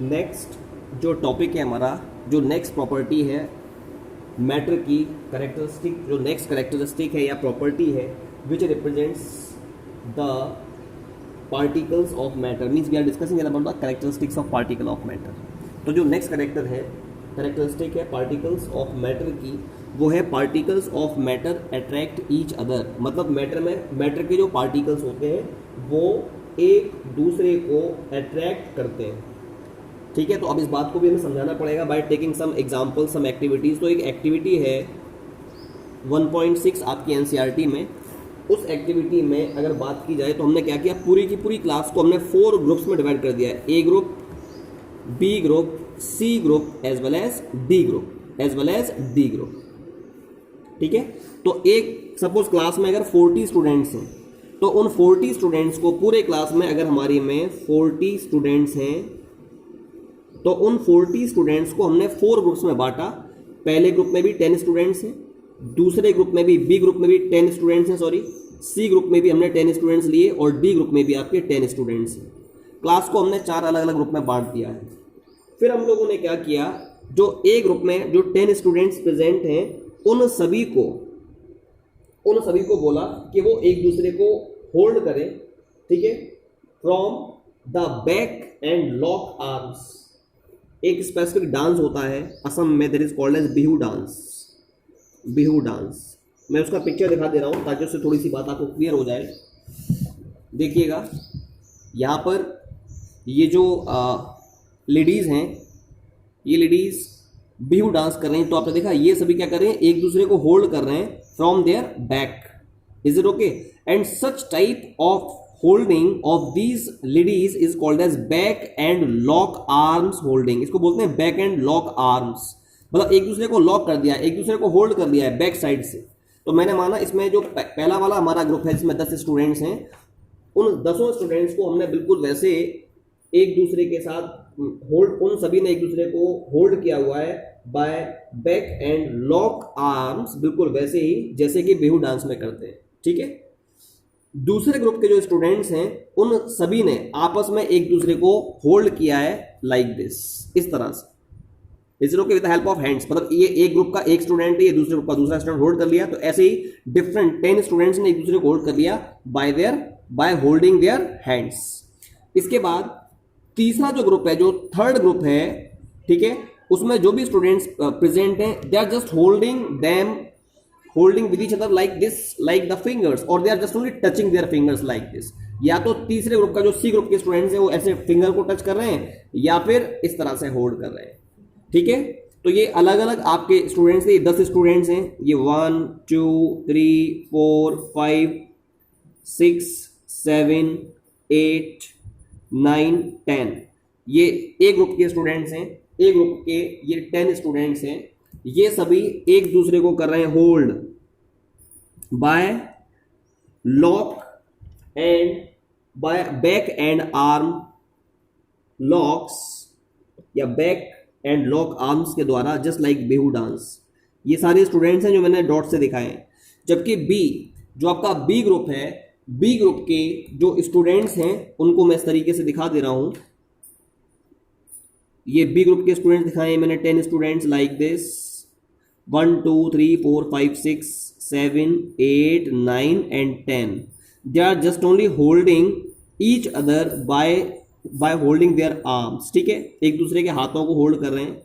Next जो topic है हमारा, जो नेक्स्ट प्रॉपर्टी है मैटर की करेक्टरिस्टिक, जो नेक्स्ट करेक्टरिस्टिक है या प्रॉपर्टी है which represents the particles of matter, means we are discussing about the characteristics of particle of matter. तो जो नेक्स्ट करेक्टरिस्टिक है पार्टिकल्स ऑफ मैटर की, वो है particles of matter attract each other. मतलब मैटर के जो पार्टिकल्स होते हैं वो एक दूसरे को अट्रैक्ट करते हैं। ठीक है, तो अब इस बात को भी हमें समझाना पड़ेगा by taking some example, some activities. तो एक एक्टिविटी है 1.6 आपकी एनसीईआरटी में। उस एक्टिविटी में अगर बात की जाए तो हमने क्या किया, पूरी की पूरी क्लास को हमने 4 ग्रुप्स में डिवाइड कर दिया है। A group, B group, C group as well as D group, ठीक है। तो एक सपोज क्लास में अगर 40 स्टूडेंट्स हैं तो उन 40 स्टूडेंट्स को पूरे क्लास में, अगर हमारी में 40 स्टूडेंट्स हैं तो उन 40 स्टूडेंट्स को हमने 4 ग्रुप्स में बांटा। पहले ग्रुप में भी 10 स्टूडेंट्स हैं, दूसरे ग्रुप में भी, बी ग्रुप में भी 10 स्टूडेंट्स हैं, सॉरी सी ग्रुप में भी हमने 10 स्टूडेंट्स लिए और डी ग्रुप में भी आपके 10 स्टूडेंट्स हैं। क्लास को हमने 4 अलग अलग ग्रुप में बांट दिया है। फिर हम लोगों ने क्या किया, जो ए ग्रुप में जो 10 स्टूडेंट्स प्रेजेंट हैं उन सभी को बोला कि वो एक दूसरे को होल्ड करें, ठीक है, from the back and lock arms. एक स्पेसिफिक डांस होता है असम में, that is called as Bihu dance. मैं उसका पिक्चर दिखा दे रहा हूं ताकि उससे थोड़ी सी बात आपको क्लियर हो जाए। देखिएगा यहाँ पर ये जो लेडीज हैं, ये लेडीज बिहू डांस कर रही हैं। तो आपने देखा ये सभी क्या कर रहे हैं, एक दूसरे को होल्ड कर रहे हैं from their back. Is it okay? And such type of holding of these ladies is called as back and lock arms holding. इसको बोलते हैं बैक एंड लॉक आर्म्स। मतलब एक दूसरे को लॉक कर दिया, एक दूसरे को होल्ड कर दिया है बैक साइड से। तो मैंने माना इसमें जो पहला वाला हमारा ग्रुप है जिसमें 10 स्टूडेंट्स हैं, उन 10 स्टूडेंट्स को हमने बिल्कुल वैसे एक दूसरे के साथ होल्ड, उन सभी ने एक दूसरे को होल्ड किया हुआ है bye back and lock arms, बिल्कुल वैसे ही जैसे कि बिहू डांस में करते हैं। ठीक है, दूसरे ग्रुप के जो स्टूडेंट्स हैं उन सभी ने आपस में एक दूसरे को होल्ड किया है लाइक दिस, इस तरह से। Is it okay? With the help of hands. मतलब ये एक ग्रुप का एक स्टूडेंट है, ये दूसरे ग्रुप का दूसरा स्टूडेंट होल्ड कर लिया। तो ऐसे ही डिफरेंट 10 स्टूडेंट्स ने एक दूसरे को होल्ड कर लिया बाय होल्डिंग देयर हैंड्स। इसके बाद तीसरा जो ग्रुप है, जो थर्ड ग्रुप है, ठीक है, उसमें जो भी स्टूडेंट्स प्रेजेंट हैं, they are just holding with each other like this, like the fingers, और they are just only touching their fingers like this. या तो तीसरे ग्रुप का जो सी ग्रुप के स्टूडेंट्स हैं वो ऐसे फिंगर को टच कर रहे हैं या फिर इस तरह से होल्ड कर रहे हैं। ठीक है, तो ये अलग अलग आपके स्टूडेंट्स हैं, 10 स्टूडेंट्स हैं। ये 1 2 3 4 5 6 7 8 9 10, ये ए ग्रुप के स्टूडेंट्स हैं। ए ग्रुप के ये 10 स्टूडेंट्स हैं। ये सभी एक दूसरे को कर रहे हैं hold bye lock and bye back and arm locks या बैक एंड लॉक आर्म्स के द्वारा, जस्ट लाइक बिहू डांस। ये सारे स्टूडेंट्स हैं जो मैंने डॉट से दिखाए हैं। जबकि बी, जो आपका बी ग्रुप है, बी ग्रुप के जो स्टूडेंट्स हैं उनको मैं इस तरीके से दिखा दे रहा हूं। ये बी ग्रुप के स्टूडेंट्स दिखाए मैंने, 10 students like this, 1 2 3 4 5 6 7 8 9 and 10। They are just only holding each other by holding their arms. ठीक है, एक दूसरे के हाथों को होल्ड कर रहे हैं।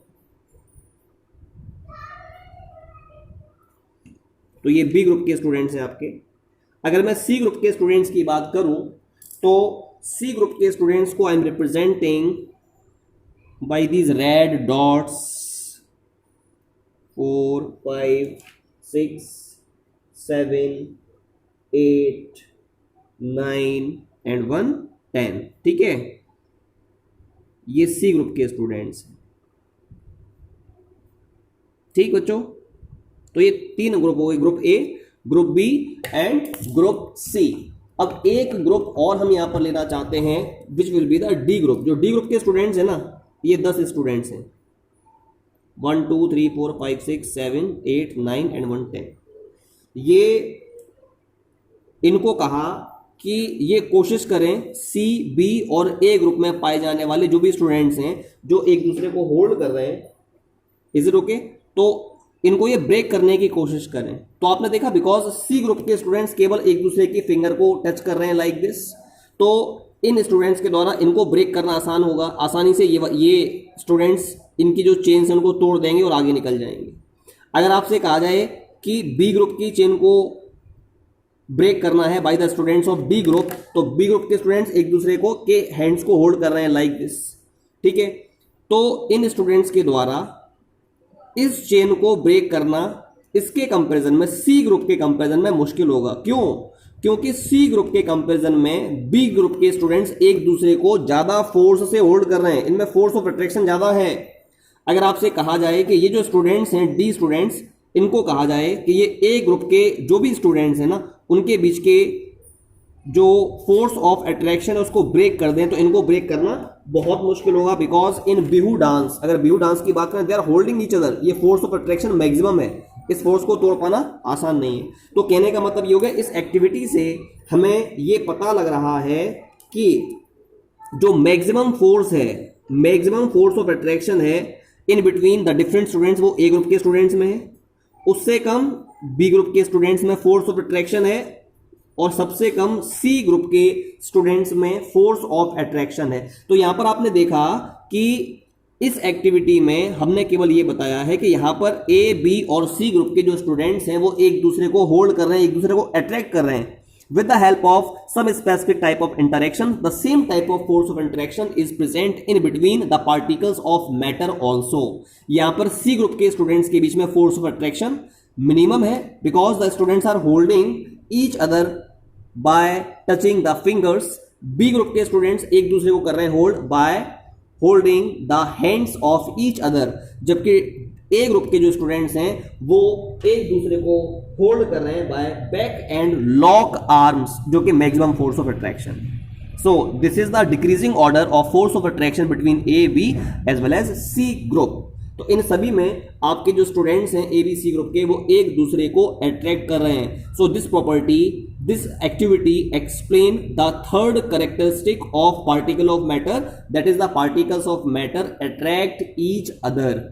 तो ये बी ग्रुप के स्टूडेंट्स हैं आपके। अगर मैं सी ग्रुप के स्टूडेंट्स की बात करूं तो सी ग्रुप के स्टूडेंट्स को I am representing by these red dots, 4 5 6 7 8 9 and 1 10। ठीक है, ये सी ग्रुप के स्टूडेंट्स हैं। ठीक बच्चों, तो ये 3 ग्रुप हो गए, group A, group B and group C. अब एक ग्रुप और हम यहां पर लेना चाहते हैं which will be the D group. जो डी ग्रुप के स्टूडेंट्स है ना, ये 10 स्टूडेंट्स हैं, 1 2 3 4 5 6 7 8 9 एंड 1 10। ये इनको कहा कि ये कोशिश करें सी, बी और ए ग्रुप में पाए जाने वाले जो भी स्टूडेंट्स हैं जो एक दूसरे को होल्ड कर रहे हैं, इज इट ओके, तो इनको ये ब्रेक करने की कोशिश करें। तो आपने देखा बिकॉज सी ग्रुप के स्टूडेंट्स केवल एक दूसरे की फिंगर को टच कर रहे हैं लाइक दिस, तो इन स्टूडेंट्स के द्वारा इनको ब्रेक करना आसान होगा, आसानी से ये स्टूडेंट्स इनकी जो चेन्स हैं उनको तोड़ देंगे और आगे निकल जाएंगे। अगर आपसे कहा जाए कि बी ग्रुप की चेन को ब्रेक करना है by the students of B group, तो बी ग्रुप के स्टूडेंट्स एक दूसरे को के हैंड्स को होल्ड कर रहे हैं लाइक दिस, ठीक है। तो इन स्टूडेंट्स के द्वारा इस चेन को ब्रेक करना इसके कंपैरिजन में सी ग्रुप के कंपैरिजन में मुश्किल होगा। क्यों? क्योंकि सी ग्रुप के कंपैरिजन में बी ग्रुप के स्टूडेंट्स एक दूसरे को ज्यादा फोर्स से होल्ड कर रहे हैं, इनमें फोर्स ऑफ अट्रैक्शन ज्यादा है। अगर आपसे कहा जाए कि ये जो स्टूडेंट्स हैं डी स्टूडेंट्स, इनको कहा जाए कि ये ए ग्रुप के जो भी स्टूडेंट्स हैं ना उनके बीच के जो फोर्स ऑफ अट्रैक्शन है उसको ब्रेक कर दें, तो इनको ब्रेक करना बहुत मुश्किल होगा। बिकॉज इन बिहू डांस, अगर बिहू डांस की बात करें, they are holding each other, ये फोर्स ऑफ अट्रैक्शन मैक्सिमम है, इस फोर्स को तोड़ पाना आसान नहीं है। तो कहने का मतलब ये हो गया, इस एक्टिविटी से हमें ये पता लग रहा है कि जो मैक्सिमम फोर्स है, मैक्सिमम फोर्स ऑफ अट्रैक्शन है in between the different students, वो ए ग्रुप के स्टूडेंट्स में है, उससे कम बी ग्रुप के स्टूडेंट्स में फोर्स ऑफ अट्रैक्शन है, और सबसे कम सी ग्रुप के स्टूडेंट्स में फोर्स ऑफ अट्रैक्शन है। तो यहां पर आपने देखा कि इस एक्टिविटी में हमने केवल ये बताया है कि यहां पर ए, बी और सी ग्रुप के जो स्टूडेंट्स हैं वो एक दूसरे को होल्ड कर रहे हैं, एक दूसरे को अट्रैक्ट कर रहे हैं with the help of some specific type of interaction. The same type of force of interaction is present in between the particles of matter also. यहां पर C ग्रुप के स्टूडेंट्स के बीच में फोर्स ऑफ अट्रैक्शन मिनिमम है because the students are holding each other by touching the fingers. B ग्रुप के students एक दूसरे को कर रहे हैं hold by holding the hands of each other, जबकि ए ग्रुप के जो स्टूडेंट्स हैं वो एक दूसरे को होल्ड कर रहे हैं by back and lock arms, जो कि maximum force of attraction. So this is the decreasing order of force of attraction between A, B as well as C group. तो इन सभी में आपके जो स्टूडेंट्स हैं ए, बी, सी ग्रुप के, वो एक दूसरे को अट्रैक्ट कर रहे हैं। So this property, this activity explain the third characteristic of particle of matter, that is the particles of matter attract each other.